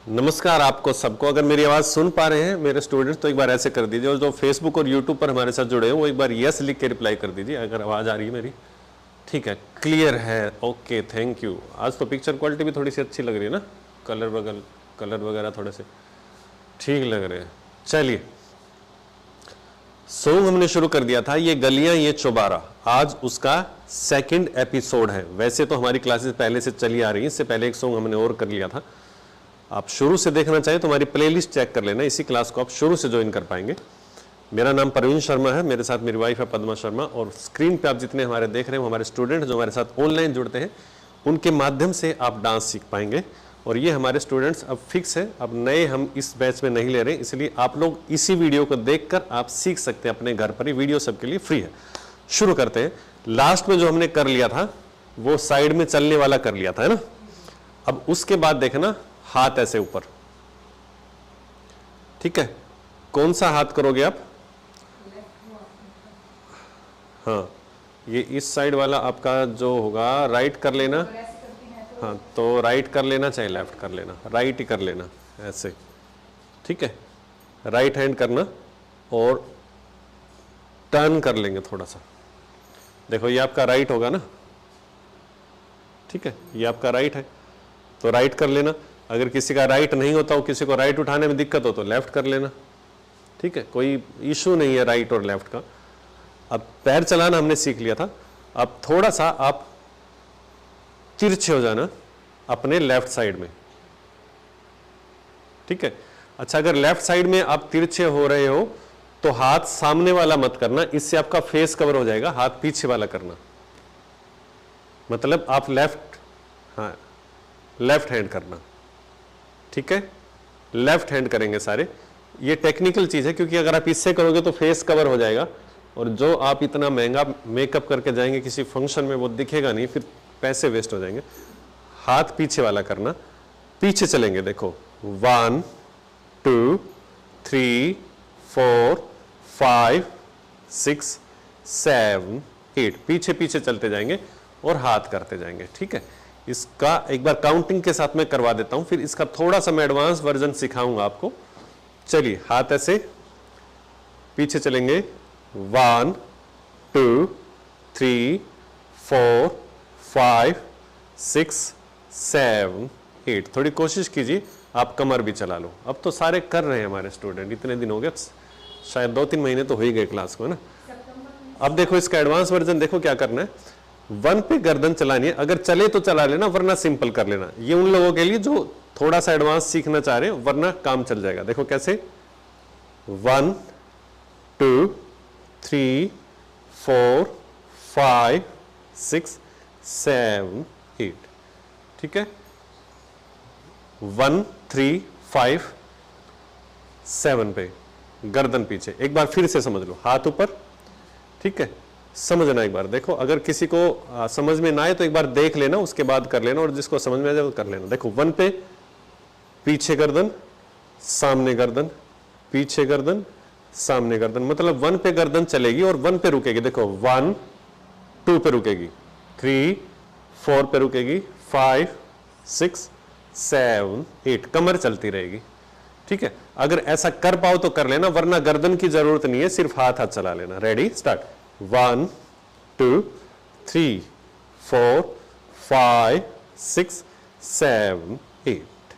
नमस्कार आपको सबको। अगर मेरी आवाज़ सुन पा रहे हैं मेरे स्टूडेंट्स तो एक बार ऐसे कर दीजिए, और जो फेसबुक और यूट्यूब पर हमारे साथ जुड़े हैं वो एक बार यस लिख के रिप्लाई कर दीजिए अगर आवाज़ आ रही है मेरी। ठीक है, क्लियर है, ओके, थैंक यू। आज तो पिक्चर क्वालिटी भी थोड़ी सी अच्छी लग रही है ना, कलर वगैरह थोड़े से ठीक लग रहे हैं। चलिए, सॉन्ग हमने शुरू कर दिया था, ये गलियां ये चौबारा, आज उसका सेकंड एपिसोड है। वैसे तो हमारी क्लासेस पहले से चली आ रही हैं, इससे पहले एक सॉन्ग हमने और कर लिया था। आप शुरू से देखना चाहें तो हमारी प्लेलिस्ट चेक कर लेना, इसी क्लास को आप शुरू से ज्वाइन कर पाएंगे। मेरा नाम प्रवीण शर्मा है, मेरे साथ मेरी वाइफ है पद्मा शर्मा, और स्क्रीन पे आप जितने हमारे देख रहे हैं वो हमारे स्टूडेंट जो हमारे साथ ऑनलाइन जुड़ते हैं, उनके माध्यम से आप डांस सीख पाएंगे। और ये हमारे स्टूडेंट्स अब फिक्स है, अब नए हम इस बैच में नहीं ले रहे, इसलिए आप लोग इसी वीडियो को देखकर आप सीख सकते हैं अपने घर पर ही। वीडियो सबके लिए फ्री है। शुरू करते हैं। लास्ट में जो हमने कर लिया था वो साइड में चलने वाला कर लिया था, है ना। अब उसके बाद देखना, हाथ ऐसे ऊपर, ठीक है। कौन सा हाथ करोगे आप? हाँ, ये इस साइड वाला आपका जो होगा राइट कर लेना। हाँ, तो राइट कर लेना चाहे लेफ्ट कर लेना, राइट ही कर लेना ऐसे, ठीक है। राइट हैंड करना और टर्न कर लेंगे थोड़ा सा। देखो ये आपका राइट होगा ना, ठीक है, ये आपका राइट है तो राइट कर लेना। अगर किसी का राइट नहीं होता हो, किसी को राइट उठाने में दिक्कत हो तो लेफ्ट कर लेना, ठीक है, कोई इशू नहीं है राइट और लेफ्ट का। अब पैर चलाना हमने सीख लिया था, अब थोड़ा सा आप तिरछे हो जाना अपने लेफ्ट साइड में, ठीक है। अच्छा, अगर लेफ्ट साइड में आप तिरछे हो रहे हो तो हाथ सामने वाला मत करना, इससे आपका फेस कवर हो जाएगा, हाथ पीछे वाला करना। मतलब आप लेफ्ट हैंड करना, ठीक है, लेफ्ट हैंड करेंगे सारे। ये टेक्निकल चीज है, क्योंकि अगर आप इससे करोगे तो फेस कवर हो जाएगा, और जो आप इतना महंगा मेकअप करके जाएंगे किसी फंक्शन में वो दिखेगा नहीं, फिर पैसे वेस्ट हो जाएंगे। हाथ पीछे वाला करना, पीछे चलेंगे। देखो 1 2 3 4 5 6 7 8, पीछे पीछे चलते जाएंगे और हाथ करते जाएंगे, ठीक है। इसका एक बार काउंटिंग के साथ मैं करवा देता हूं, फिर इसका थोड़ा सा मैं एडवांस वर्जन सिखाऊंगा आपको। चलिए, हाथ ऐसे पीछे चलेंगे, 1 2 3 4 5 6 7 8। थोड़ी कोशिश कीजिए आप कमर भी चला लो। अब तो सारे कर रहे हैं हमारे स्टूडेंट, इतने दिन हो गए, शायद 2-3 महीने तो हो ही गए क्लास को, है ना। अब देखो इसका एडवांस वर्जन, देखो क्या करना है। 1 पे गर्दन चलानी है, अगर चले तो चला लेना, वरना सिंपल कर लेना। ये उन लोगों के लिए जो थोड़ा सा एडवांस सीखना चाह रहे हैं, वरना काम चल जाएगा। देखो कैसे, 1 2 3 4 5 6 7 8, ठीक है। 1 3 5 7 पे गर्दन पीछे। एक बार फिर से समझ लो, हाथ ऊपर, ठीक है। समझना एक बार, देखो अगर किसी को समझ में ना आए तो एक बार देख लेना, उसके बाद कर लेना, और जिसको समझ में आ जाए वो कर लेना। देखो 1 पे पीछे गर्दन, सामने गर्दन, पीछे गर्दन, सामने गर्दन, मतलब 1 पे गर्दन चलेगी और 1 पे रुकेगी। देखो 1 2 पे रुकेगी, 3 4 पे रुकेगी, 5 6 7 8, कमर चलती रहेगी, ठीक है। अगर ऐसा कर पाओ तो कर लेना, वरना गर्दन की जरूरत नहीं है, सिर्फ हाथ हाथ चला लेना। Ready, start. 1 2 3 4 5 6 7 8।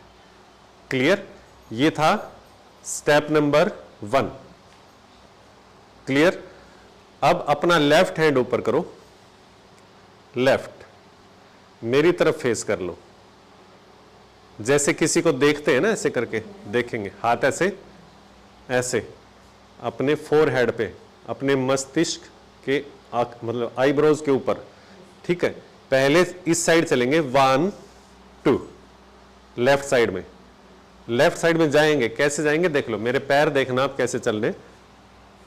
क्लियर? ये था स्टेप नंबर 1। क्लियर? अब अपना लेफ्ट हैंड ऊपर करो, लेफ्ट मेरी तरफ फेस कर लो, जैसे किसी को देखते हैं ना, ऐसे करके देखेंगे। हाथ ऐसे ऐसे अपने फोरहेड पे, अपने मस्तिष्क के मतलब आईब्रोज के ऊपर, ठीक है। पहले इस साइड चलेंगे, 1 2, लेफ्ट साइड में, लेफ्ट साइड में जाएंगे। कैसे जाएंगे देख लो, मेरे पैर देखना आप कैसे चल रहे,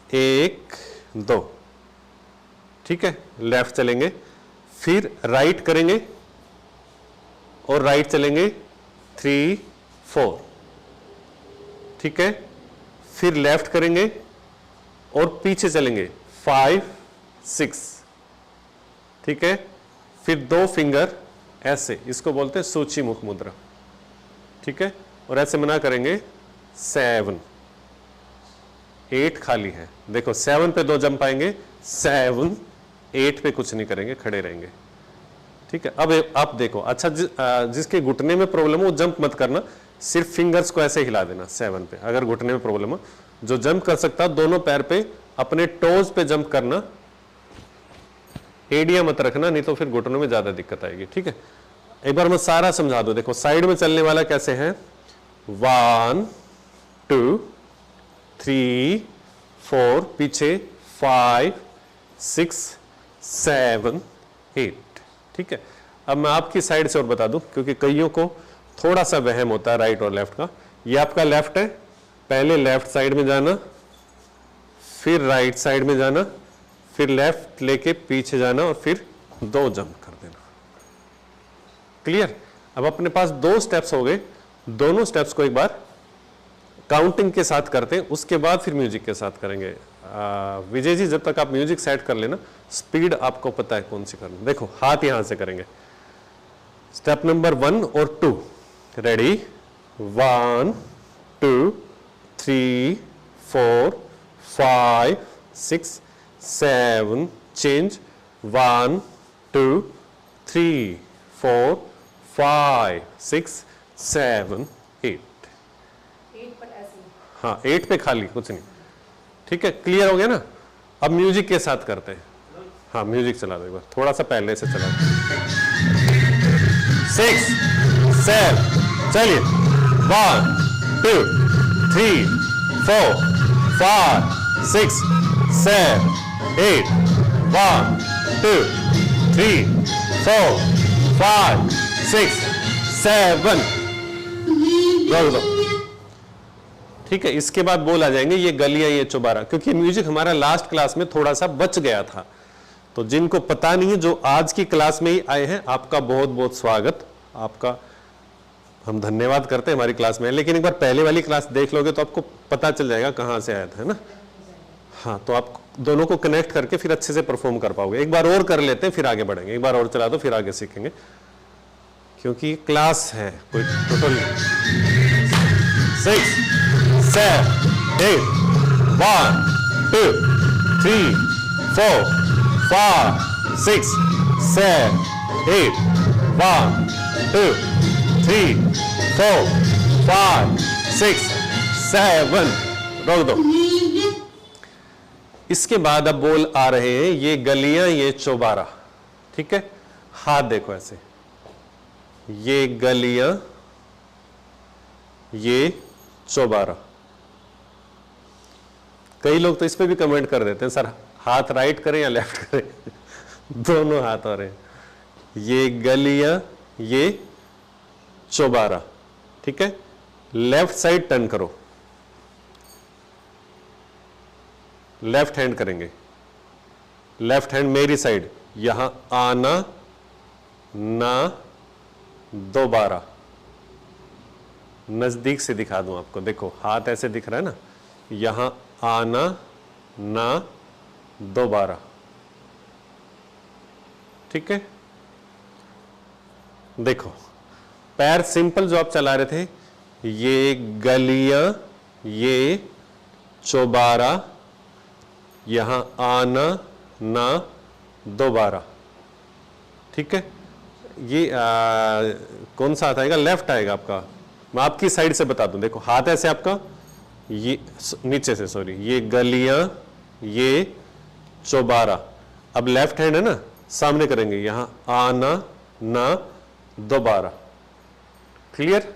1 2, ठीक है। लेफ्ट चलेंगे, फिर राइट करेंगे और राइट चलेंगे 3 4, ठीक है। फिर लेफ्ट करेंगे और पीछे चलेंगे 5 6, ठीक है। फिर 2 फिंगर ऐसे, इसको बोलते हैं सूची मुख मुद्रा, ठीक है। और ऐसे मना करेंगे 7, 8 खाली है। देखो 7 पे 2 जंप आएंगे, 7, 8 पे कुछ नहीं करेंगे, खड़े रहेंगे। ठीक है, अब आप देखो, अच्छा जिसके घुटने में प्रॉब्लम हो वो जंप मत करना, सिर्फ फिंगर्स को ऐसे हिला देना 7 पे। अगर घुटने में प्रॉब्लम हो, जो जंप कर सकता दोनों पैर पे अपने टोज पे जंप करना, एडिया मत रखना, नहीं तो फिर घुटनों में ज्यादा दिक्कत आएगी। ठीक है, एक बार मैं सारा समझा दो। देखो साइड में चलने वाला कैसे है, 1 2 3 4, पीछे 5 6 7 8। ठीक है, अब मैं आपकी साइड से और बता दूं, क्योंकि कईयों को थोड़ा सा वहम होता है राइट और लेफ्ट का। ये आपका लेफ्ट है, पहले लेफ्ट साइड में जाना, फिर राइट साइड में जाना, फिर लेफ्ट लेके पीछे जाना और फिर 2 जंप कर देना। क्लियर? अब अपने पास 2 स्टेप्स हो गए, दोनों स्टेप्स को एक बार काउंटिंग के साथ करते हैं, उसके बाद फिर म्यूजिक के साथ करेंगे। विजय जी, जब तक आप म्यूजिक सेट कर लेना, स्पीड आपको पता है कौन सी करनी। देखो हाथ यहां से करेंगे, स्टेप नंबर 1 और 2, रेडी, 1 2 3 4 5 6 7, चेंज, 1 2 3 4 5 6 7 8। हाँ 8 पे खाली, कुछ नहीं। ठीक है, क्लियर हो गया ना? अब म्यूजिक के साथ करते हैं। हाँ म्यूजिक चला दो एक बार, थोड़ा सा पहले से चला दो। 6 7, चलिए, 1 2 3 4 5 6 7 8, 1 2 3 4 5 6 7, रोक दो। ठीक है, इसके बाद बोल आ जाएंगे ये गलियां ये चौबारा, क्योंकि म्यूजिक हमारा लास्ट क्लास में थोड़ा सा बच गया था। तो जिनको पता नहीं है, जो आज की क्लास में ही आए हैं, आपका बहुत बहुत स्वागत, आपका हम धन्यवाद करते हैं हमारी क्लास में। लेकिन एक बार पहले वाली क्लास देख लोगे तो आपको पता चल जाएगा कहां से आया था, है ना? हाँ, तो आप दोनों को कनेक्ट करके फिर अच्छे से परफॉर्म कर पाओगे। एक बार और कर लेते हैं, फिर आगे बढ़ेंगे। एक बार और चला दो, फिर आगे सीखेंगे, क्योंकि क्लास है कोई टोटल। 6 7 8, 1 2 3 4 5 6 7 8, 1 2 3 4 5 6 7, रोक दो। इसके बाद अब बोल आ रहे हैं ये गलियां ये चौबारा। ठीक है, हाथ देखो ऐसे, ये गलियां ये चौबारा। कई लोग तो इस पे भी कमेंट कर देते हैं, सर हाथ राइट करें या लेफ्ट करें? दोनों हाथ आ रहे हैं। ये गलियां ये चौबारा। ठीक है, लेफ्ट साइड टर्न करो, लेफ्ट हैंड करेंगे, लेफ्ट हैंड मेरी साइड, यहां आना ना, दोबारा। नजदीक से दिखा दूं आपको, देखो हाथ ऐसे दिख रहा है ना, यहां आना ना, दोबारा। ठीक है, देखो पैर सिंपल जो आप चला रहे थे, ये गलियां ये चौबारा, यहां आना ना, दोबारा। ठीक है, ये कौन सा हाथ आएगा? लेफ्ट आएगा आपका। मैं आपकी साइड से बता दूं, देखो हाथ ऐसे आपका, ये नीचे से, सॉरी, ये गलियां ये चौबारा। अब लेफ्ट हैंड है ना, सामने करेंगे, यहां आना ना, दोबारा। क्लियर?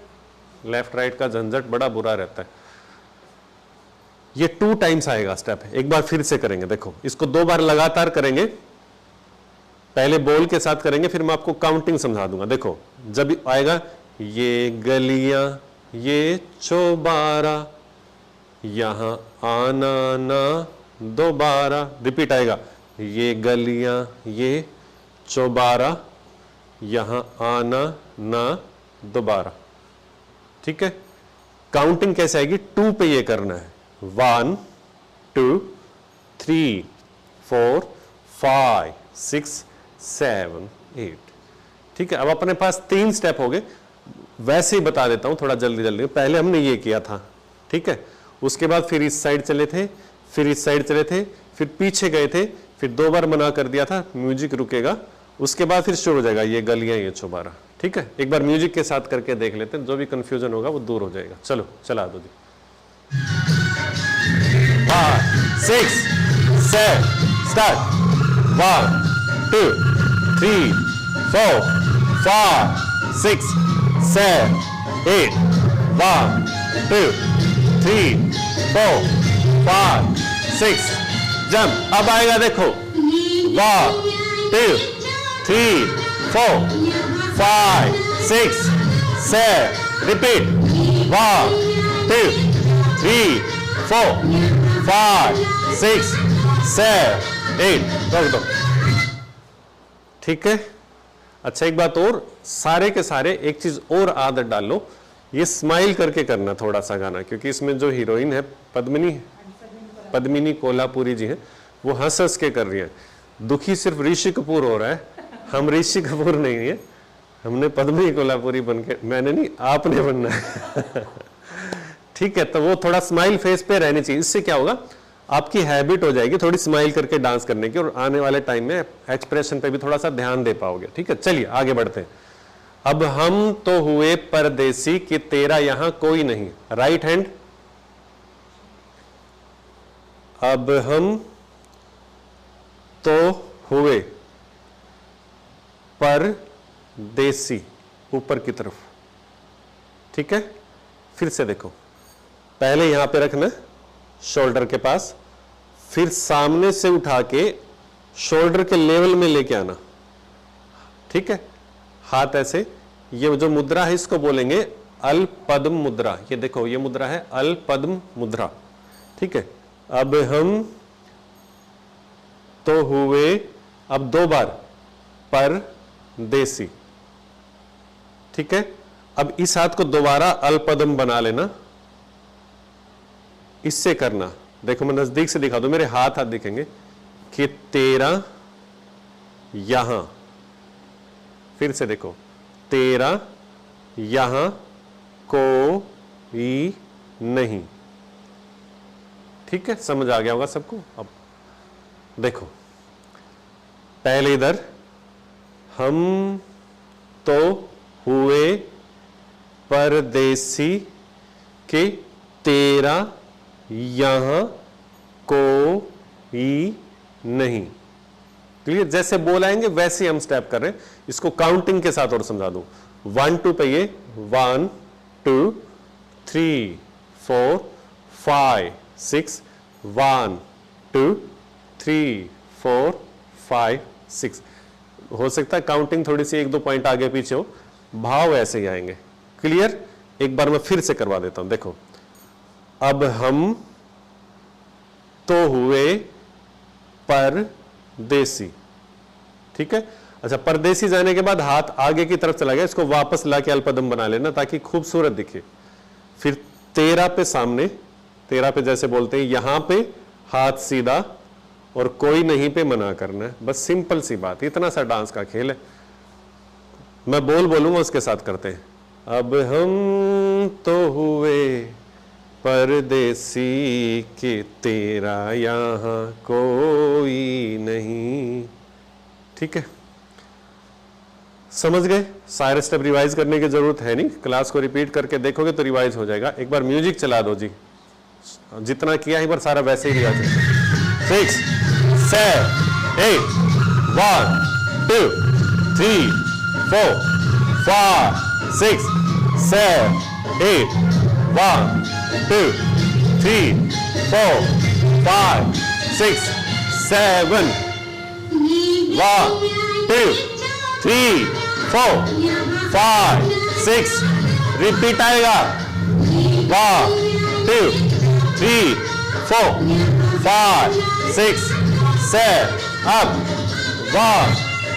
लेफ्ट राइट का झंझट बड़ा बुरा रहता है। ये 2 टाइम्स आएगा स्टेप, एक बार फिर से करेंगे। देखो इसको 2 बार लगातार करेंगे, पहले बॉल के साथ करेंगे, फिर मैं आपको काउंटिंग समझा दूंगा। देखो जब आएगा ये गलियां ये चौबारा, यहां आना ना, दोबारा, रिपीट आएगा, ये गलियां ये चौबारा, यहां आना ना, दोबारा। ठीक है, काउंटिंग कैसे आएगी? 2 पे ये करना है, 1 2 3 4 5 6 7 8। ठीक है, अब अपने पास 3 स्टेप हो गए। वैसे ही बता देता हूं थोड़ा जल्दी जल्दी। पहले हमने ये किया था, ठीक है, उसके बाद फिर इस साइड चले थे, फिर इस साइड चले थे, फिर पीछे गए थे, फिर 2 बार मना कर दिया था, म्यूजिक रुकेगा, उसके बाद फिर शुरू हो जाएगा ये गलियां ये चौबारा। ठीक है, एक बार म्यूजिक के साथ करके देख लेते हैं, जो भी कंफ्यूजन होगा वो दूर हो जाएगा। चलो चला दो जी। 5 6 7 स्टार्ट। 1 2 3 4 5 6 7 8 1 2 3 4 5 6 जंप। अब आएगा देखो 1 2 3 4 5 6 7 रिपीट 1 2 3 4 5 6 7 8 रोक दो। ठीक है, अच्छा एक बात और, सारे के सारे एक चीज और आदत डालो, ये स्माइल करके करना थोड़ा सा गाना, क्योंकि इसमें जो हीरोइन है पद्मिनी कोल्हापुरी जी हैं, वो हंस हंस के कर रही हैं। दुखी सिर्फ ऋषि कपूर हो रहा है, हम ऋषि कपूर नहीं है, हमने पद्मिनी कोल्हापुरी बन के, मैंने नहीं आपने बनना है। ठीक है, तो वो थोड़ा स्माइल फेस पे रहनी चाहिए। इससे क्या होगा, आपकी हैबिट हो जाएगी थोड़ी स्माइल करके डांस करने की, और आने वाले टाइम में एक्सप्रेशन पे भी थोड़ा सा ध्यान दे पाओगे। ठीक है, चलिए आगे बढ़ते हैं। अब हम तो हुए परदेसी कि तेरा यहां कोई नहीं, राइट हैंड। अब हम तो हुए परदेसी, ऊपर की तरफ। ठीक है, फिर से देखो, पहले यहां पे रखना शोल्डर के पास, फिर सामने से उठा के शोल्डर के लेवल में लेके आना। ठीक है, हाथ ऐसे, ये जो मुद्रा है इसको बोलेंगे अल पद्म मुद्रा। ये देखो ये मुद्रा है अल पद्म मुद्रा। ठीक है, अब हम तो हुए, अब 2 बार परदेसी। ठीक है, अब इस हाथ को दोबारा अल पद्म बना लेना, इससे करना। देखो मैं नजदीक से दिखा दूं, मेरे हाथ दिखेंगे कि तेरा यहां, फिर से देखो तेरा यहां कोई नहीं। ठीक है, समझ आ गया होगा सबको। अब देखो, पहले इधर हम तो हुए परदेसी के तेरा यहां कोई नहीं। क्लियर, जैसे बोलाएंगे वैसे हम स्टेप कर रहे हैं। इसको काउंटिंग के साथ और समझा दूं। 1 2 पे ये 1 2 3 4 5 6 1 2 3 4 5 6। हो सकता है काउंटिंग थोड़ी सी 1-2 पॉइंट आगे पीछे हो, भाव ऐसे ही आएंगे। क्लियर, एक बार मैं फिर से करवा देता हूं। देखो, अब हम तो हुए परदेसी। ठीक है, अच्छा परदेसी जाने के बाद हाथ आगे की तरफ चला गया, इसको वापस लाके अल्पदम बना लेना ताकि खूबसूरत दिखे। फिर तेरा पे सामने, तेरा पे जैसे बोलते हैं, यहां पे हाथ सीधा और कोई नहीं पे मना करना है। बस सिंपल सी बात, इतना सा डांस का खेल है। मैं बोलूंगा उसके साथ करते हैं। अब हम तो हुए परदेसी के तेरा यहां कोई नहीं। ठीक है, समझ गए? सारे स्टेप रिवाइज करने की जरूरत है नहीं, क्लास को रिपीट करके देखोगे तो रिवाइज हो जाएगा। एक बार म्यूजिक चला दो जी, जितना किया एक बार सारा वैसे ही रिवाइज। 6 7 8 1 2 3 4 5 6 7 8 1 2 3 4 5 6 7 1 2 3 4 5 6 रिपीट आएगा। 1 2 3 4 5 6 7 up 1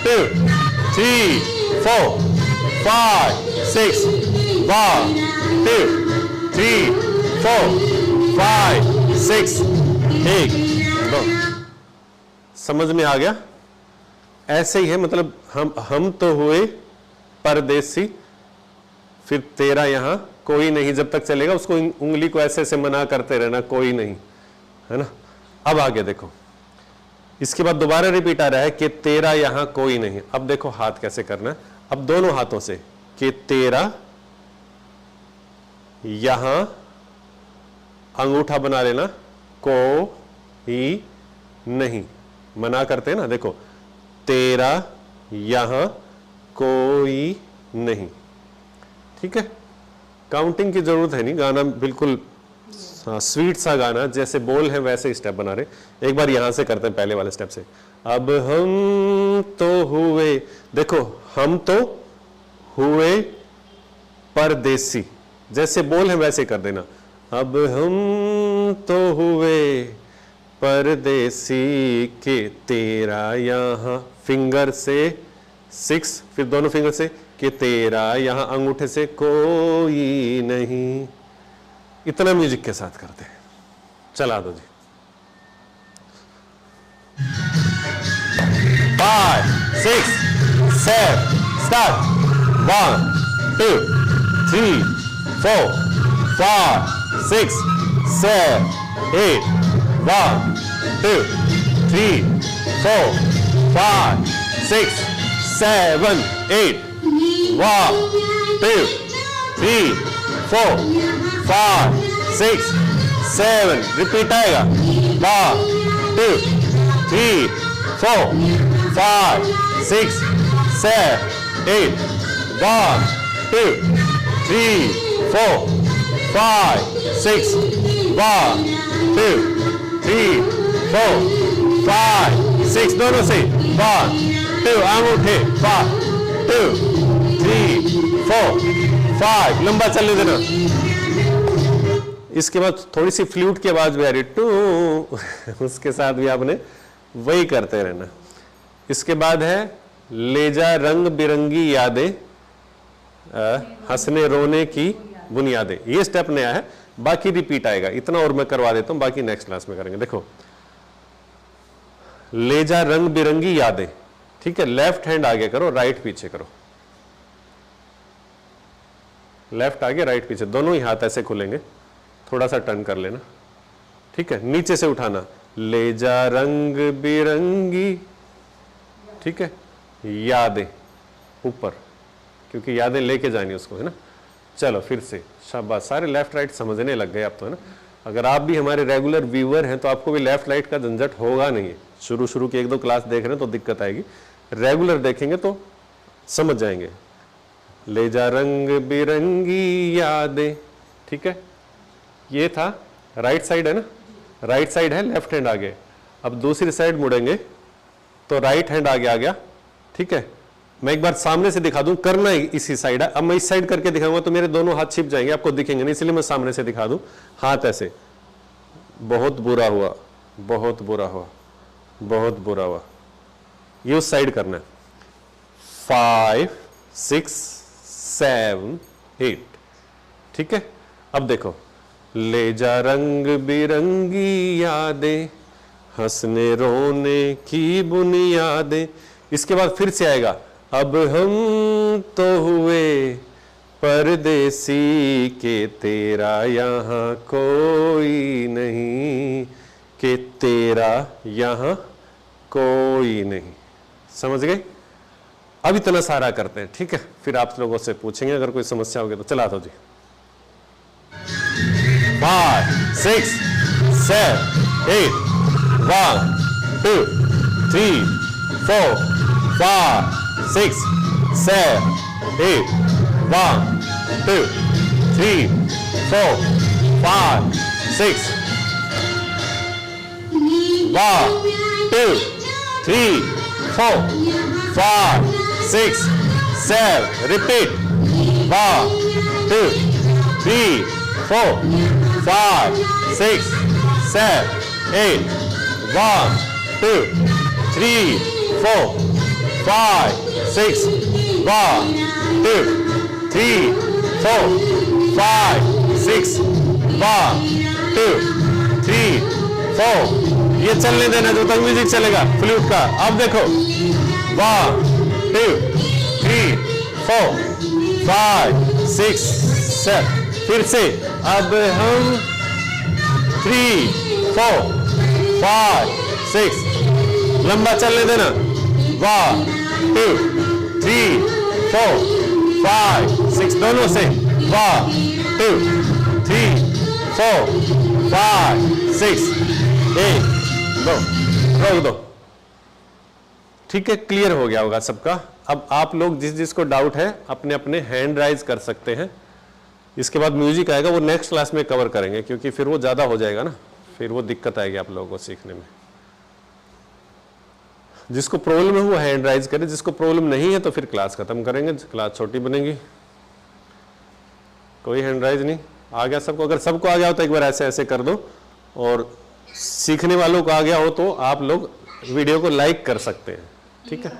2 3 4 5 6 1 2 3 4 5 6 1 2। समझ में आ गया? ऐसे ही है, मतलब हम तो हुए परदेसी, फिर तेरा यहां कोई नहीं जब तक चलेगा, उसको उंगली को ऐसे ऐसे मना करते रहना, कोई नहीं, है ना। अब आगे देखो, इसके बाद दोबारा रिपीट आ रहा है कि तेरा यहां कोई नहीं। अब देखो हाथ कैसे करना है, अब दोनों हाथों से कि तेरा यहां अंगूठा बना लेना, कोई नहीं, मना करते हैं ना, देखो तेरा यहां कोई नहीं, ठीक है। काउंटिंग की जरूरत है नहीं, गाना बिल्कुल स्वीट सा गाना, जैसे बोल है वैसे स्टेप बना रहे। एक बार यहां से करते हैं पहले वाले स्टेप से। अब हम तो हुए, देखो हम तो हुए परदेसी, जैसे बोल है वैसे कर देना। अब हम तो हुए परदेसी के तेरा यहां, फिंगर से 6, फिर दोनों फिंगर से कि तेरा यहां अंगूठे से कोई नहीं। इतना म्यूजिक के साथ करते हैं, चला दो जी। 5 6 7 स्टार्ट। 1 2 3 4 5 6 7 8 1 2 3 4 5 6 7 8 1 2 3 4 5 6 7, रिपीट आएगा। 1 2 3 4 5 6 7 8 1 2 3 4 5 6 1 2 3 4 5 6, दोनों से 1 2 अंगूठे 1 2 3 4 5, लंबा चलने देना। इसके बाद थोड़ी सी फ्लूट की आवाज भी आ रही, टू उसके साथ भी आपने वही करते रहना। इसके बाद है ले जा रंग बिरंगी यादें, हंसने रोने की बुनियादें। ये स्टेप नया है, बाकी रिपीट आएगा, इतना और मैं करवा देता हूं, बाकी नेक्स्ट क्लास में करेंगे। देखो ले जा रंग बिरंगी यादें, ठीक है। लेफ्ट हैंड आगे करो, राइट पीछे करो, लेफ्ट आगे राइट पीछे, दोनों ही हाथ ऐसे खुलेंगे, थोड़ा सा टर्न कर लेना, ठीक है। नीचे से उठाना, ले जा रंग बिरंगी, ठीक है, यादें ऊपर, क्योंकि यादें लेके जानी उसको, है ना। चलो फिर से, शाबाश, सारे लेफ्ट राइट समझने लग गए आप तो, है ना। अगर आप भी हमारे रेगुलर व्यूअर हैं तो आपको भी लेफ्ट राइट का झंझट होगा नहीं है। शुरू की 1-2 क्लास देख रहे हैं तो दिक्कत आएगी, रेगुलर देखेंगे तो समझ जाएंगे। ले जा रंग बिरंगी यादें, ठीक है। ये था राइट साइड, है ना, राइट साइड है, लेफ्ट हैंड आगे। अब दूसरी साइड मुड़ेंगे तो राइट हैंड आगे आ गया, ठीक है। मैं एक बार सामने से दिखा दूं, करना है इसी साइड है। अब मैं इस साइड करके दिखाऊंगा तो मेरे दोनों हाथ छिप जाएंगे, आपको दिखेंगे नहीं, इसलिए मैं सामने से दिखा दूं। हाथ ऐसे, बहुत बुरा हुआ, बहुत बुरा हुआ, बहुत बुरा हुआ, ये उस साइड करना है। 5 6 7 8, ठीक है। अब देखो, ले जा रंग बिरंगी यादें, हंसने रोने की बुनियादें। इसके बाद फिर से आएगा, अब हम तो हुए परदेसी के तेरा यहाँ कोई नहीं, के तेरा यहाँ कोई नहीं। समझ गए? अब इतना सारा करते हैं, ठीक है। फिर आप लोगों से पूछेंगे अगर कोई समस्या होगी तो। चला दो जी। 5 6 7 8 1 2 3 4 5 6 7 8 1 2 3 4 5 6 1 2 3 4 5 6 7, repeat, 1 2 3 4 5 6 7 8 1 2 3 4 5 6 1 2 3 4 5 6 1 2 3 4। ये चलने देना जो तक म्यूजिक चलेगा फ्लूट का। अब देखो, 1 2 3 4 5 6 7, फिर से अब हम 3 4 5 6, लंबा चलने देना, 1 2 3 4 5 6, दोनों से 1 2 3 4 5 6, 1 2, रोक दो। ठीक है, क्लियर हो गया होगा सबका। अब आप लोग जिस जिसको डाउट है अपने अपने हैंड राइज कर सकते हैं। इसके बाद म्यूजिक आएगा, वो नेक्स्ट क्लास में कवर करेंगे, क्योंकि फिर वो ज़्यादा हो जाएगा ना, फिर वो दिक्कत आएगी आप लोगों को सीखने में। जिसको प्रॉब्लम है वो हैंड राइज करे, जिसको प्रॉब्लम नहीं है तो फिर क्लास खत्म करेंगे, क्लास छोटी बनेगी। कोई हैंड राइज नहीं आ गया सबको? अगर सबको आ गया हो तो एक बार ऐसे ऐसे कर दो, और सीखने वालों को आ गया हो तो आप लोग वीडियो को लाइक कर सकते हैं। ठीक है।